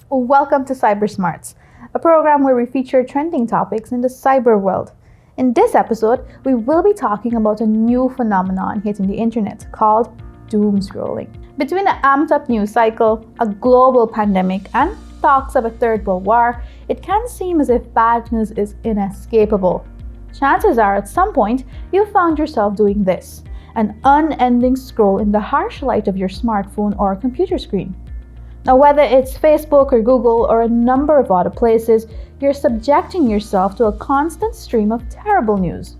Welcome to cyberSmarts, a program where we feature trending topics in the cyber world. In this episode, we will be talking about a new phenomenon hitting the internet called Doomscrolling. Between the amped up news cycle, a global pandemic, and talks of a third world war, it can seem as if bad news is inescapable. Chances are at some point you found yourself doing this, an unending scroll in the harsh light of your smartphone or computer screen. Now, whether it's Facebook or Google or a number of other places, you're subjecting yourself to a constant stream of terrible news.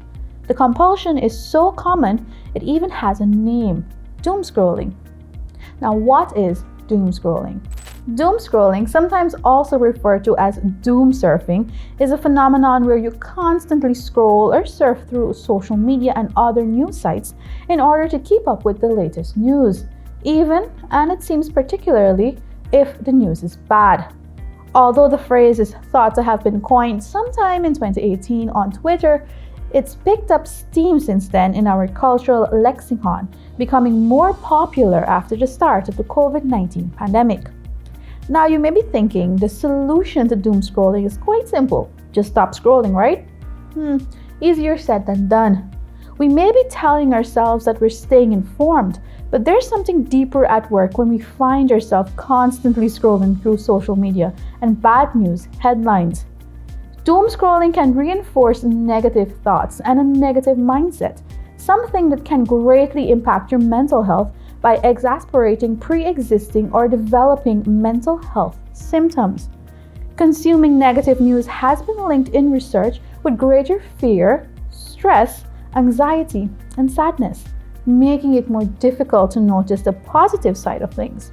The compulsion is so common, it even has a name: doomscrolling. Now, what is doomscrolling? Doomscrolling, sometimes also referred to as doom surfing, is a phenomenon where you constantly scroll or surf through social media and other news sites in order to keep up with the latest news, even, and it seems particularly, if the news is bad. Although the phrase is thought to have been coined sometime in 2018 on Twitter, it's picked up steam since then in our cultural lexicon, becoming more popular after the start of the COVID-19 pandemic. Now you may be thinking the solution to doom scrolling is quite simple. Just stop scrolling, right? Easier said than done. We may be telling ourselves that we're staying informed, but there's something deeper at work when we find ourselves constantly scrolling through social media and bad news headlines. Doom scrolling can reinforce negative thoughts and a negative mindset, something that can greatly impact your mental health by exacerbating pre-existing or developing mental health symptoms. Consuming negative news has been linked in research with greater fear, stress, anxiety, and sadness, making it more difficult to notice the positive side of things.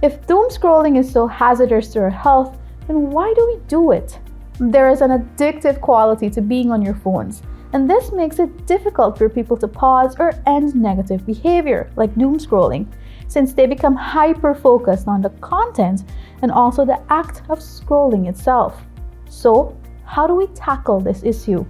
If doom scrolling is so hazardous to our health, then why do we do it? There is an addictive quality to being on your phones, and this makes it difficult for people to pause or end negative behavior like doom scrolling, since they become hyper-focused on the content and also the act of scrolling itself. So, how do we tackle this issue?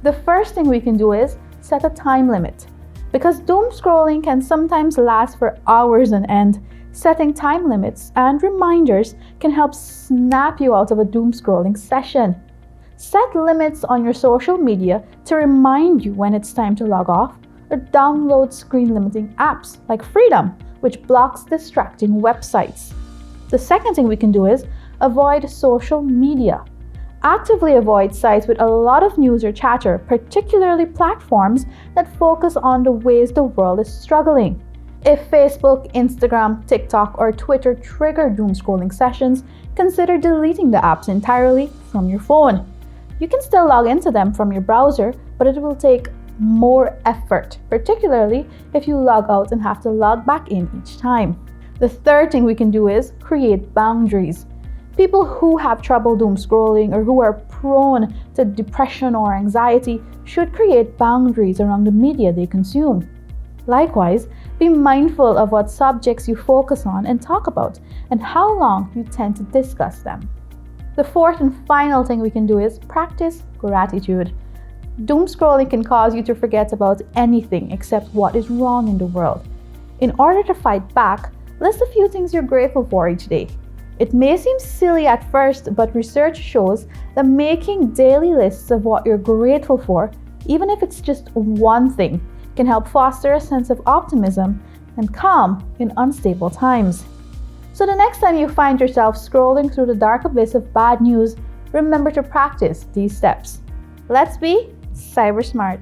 The first thing we can do is set a time limit. Because doom scrolling can sometimes last for hours on end, setting time limits and reminders can help snap you out of a doom scrolling session. Set limits on your social media to remind you when it's time to log off, or download screen limiting apps like Freedom, which blocks distracting websites. The second thing we can do is avoid social media. Actively avoid sites with a lot of news or chatter, particularly platforms that focus on the ways the world is struggling. If Facebook, Instagram, TikTok, or Twitter trigger doom scrolling sessions, consider deleting the apps entirely from your phone. You can still log into them from your browser, but it will take more effort, particularly if you log out and have to log back in each time. The third thing we can do is create boundaries. People who have trouble doom scrolling or who are prone to depression or anxiety should create boundaries around the media they consume. Likewise, be mindful of what subjects you focus on and talk about, and how long you tend to discuss them. The fourth and final thing we can do is practice gratitude. Doom scrolling can cause you to forget about anything except what is wrong in the world. In order to fight back, list a few things you're grateful for each day. It may seem silly at first, but research shows that making daily lists of what you're grateful for, even if it's just one thing, can help foster a sense of optimism and calm in unstable times. So the next time you find yourself scrolling through the dark abyss of bad news, remember to practice these steps. Let's be cyber smart.